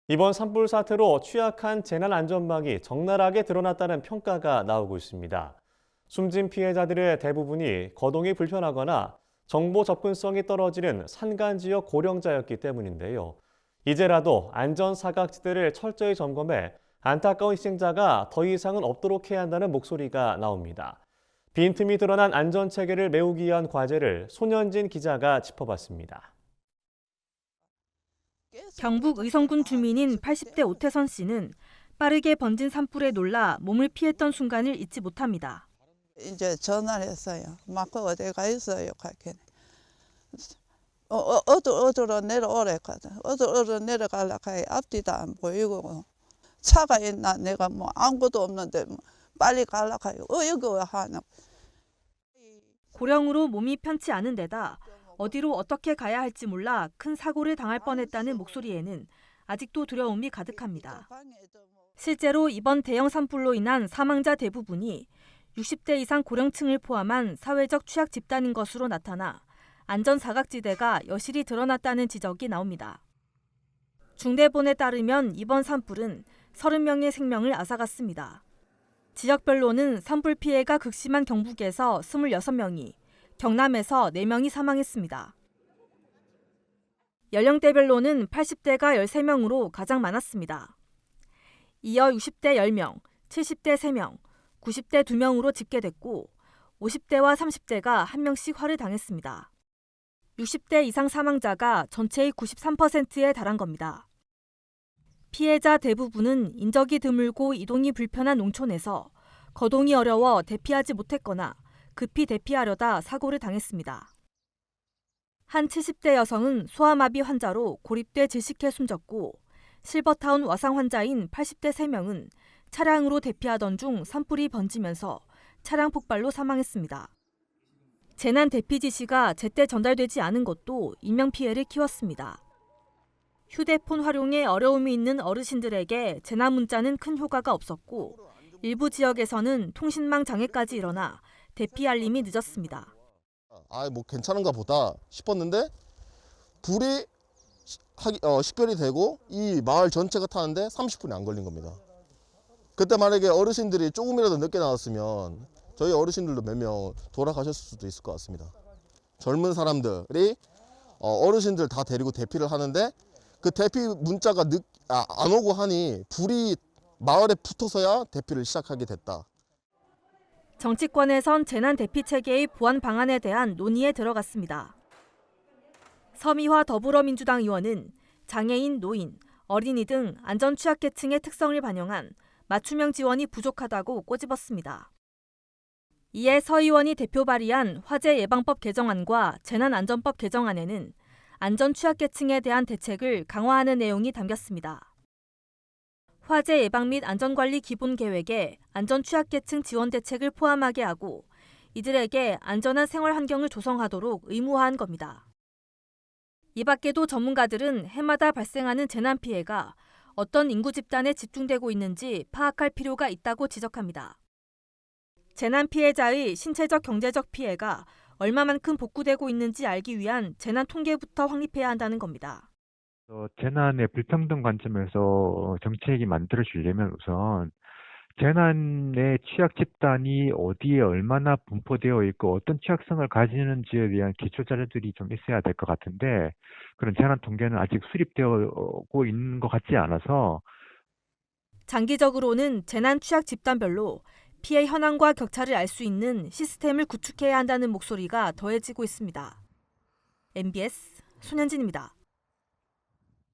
이번 산불 사태로 취약한 재난안전망이 적나라하게 드러났다는 평가가 나오고 있습니다. 숨진 피해자들의 대부분이 거동이 불편하거나 정보 접근성이 떨어지는 산간 지역 고령자였기 때문인데요. 이제라도 안전 사각지대를 철저히 점검해 안타까운 희생자가 더 이상은 없도록 해야 한다는 목소리가 나옵니다. 빈틈이 드러난 안전 체계를 메우기 위한 과제를 손현진 기자가 짚어봤습니다. 경북 의성군 주민인 80대 오태선 씨는 빠르게 번진 산불에 놀라 몸을 피했던 순간을 잊지 못합니다. 이제 전화를 했어요. 마크 어디 가 있어요? 가게. 어디로 내려오래거든. 어디로 내려가려고 해. 앞뒤도 안 보이고. 차가 있나? 내가 뭐 아무것도 없는데 뭐 빨리 가려고 해요. 여기 왜 하나? 고령으로 몸이 편치 않은 데다 어디로 어떻게 가야 할지 몰라 큰 사고를 당할 뻔했다는 목소리에는 아직도 두려움이 가득합니다. 실제로 이번 대형 산불로 인한 사망자 대부분이 60대 이상 고령층을 포함한 사회적 취약 집단인 것으로 나타나 안전 사각지대가 여실히 드러났다는 지적이 나옵니다. 중대본에 따르면 이번 산불은 30명의 생명을 앗아갔습니다. 지역별로는 산불 피해가 극심한 경북에서 26명이, 경남에서 4명이 사망했습니다. 연령대별로는 80대가 13명으로 가장 많았습니다. 이어 60대 10명, 70대 3명, 90대 2명으로 집계됐고 50대와 30대가 1명씩 화를 당했습니다. 60대 이상 사망자가 전체의 93%에 달한 겁니다. 피해자 대부분은 인적이 드물고 이동이 불편한 농촌에서 거동이 어려워 대피하지 못했거나 급히 대피하려다 사고를 당했습니다. 한 70대 여성은 소아마비 환자로 고립돼 질식해 숨졌고 실버타운 와상 환자인 80대 3명은 차량으로 대피하던 중 산불이 번지면서 차량 폭발로 사망했습니다. 재난 대피 지시가 제때 전달되지 않은 것도 인명피해를 키웠습니다. 휴대폰 활용에 어려움이 있는 어르신들에게 재난 문자는 큰 효과가 없었고 일부 지역에서는 통신망 장애까지 일어나 대피 알림이 늦었습니다. 뭐 괜찮은가 보다 싶었는데 불이 식별이 되고 이 마을 전체가 타는데 30분이 안 걸린 겁니다. 그때 만약에 어르신들이 조금이라도 늦게 나왔으면 저희 어르신들도 몇 명 돌아가셨을 수도 있을 것 같습니다. 젊은 사람들이 어르신들 다 데리고 대피를 하는데 그 대피 문자가 안 오고 하니 불이 마을에 붙어서야 대피를 시작하게 됐다. 정치권에선 재난 대피 체계의 보완 방안에 대한 논의에 들어갔습니다. 서미화 더불어민주당 의원은 장애인, 노인, 어린이 등 안전 취약계층의 특성을 반영한 맞춤형 지원이 부족하다고 꼬집었습니다. 이에 서 의원이 대표 발의한 화재 예방법 개정안과 재난안전법 개정안에는 안전 취약계층에 대한 대책을 강화하는 내용이 담겼습니다. 화재 예방 및 안전관리 기본계획에 안전 취약계층 지원 대책을 포함하게 하고 이들에게 안전한 생활 환경을 조성하도록 의무화한 겁니다. 이 밖에도 전문가들은 해마다 발생하는 재난 피해가 어떤 인구 집단에 집중되고 있는지 파악할 필요가 있다고 지적합니다. 재난 피해자의 신체적 경제적 피해가 얼마만큼 복구되고 있는지 알기 위한 재난 통계부터 확립해야 한다는 겁니다. 재난의 불평등 관점에서 정책이 만들어지려면 우선 재난의 취약 집단이 어디에 얼마나 분포되어 있고 어떤 취약성을 가지는지에 대한 기초 자료들이 좀 있어야 될 것 같은데 그런 재난 통계는 아직 수립되고 있는 것 같지 않아서 장기적으로는 재난 취약 집단별로 피해 현황과 격차를 알 수 있는 시스템을 구축해야 한다는 목소리가 더해지고 있습니다. MBS 손현진입니다.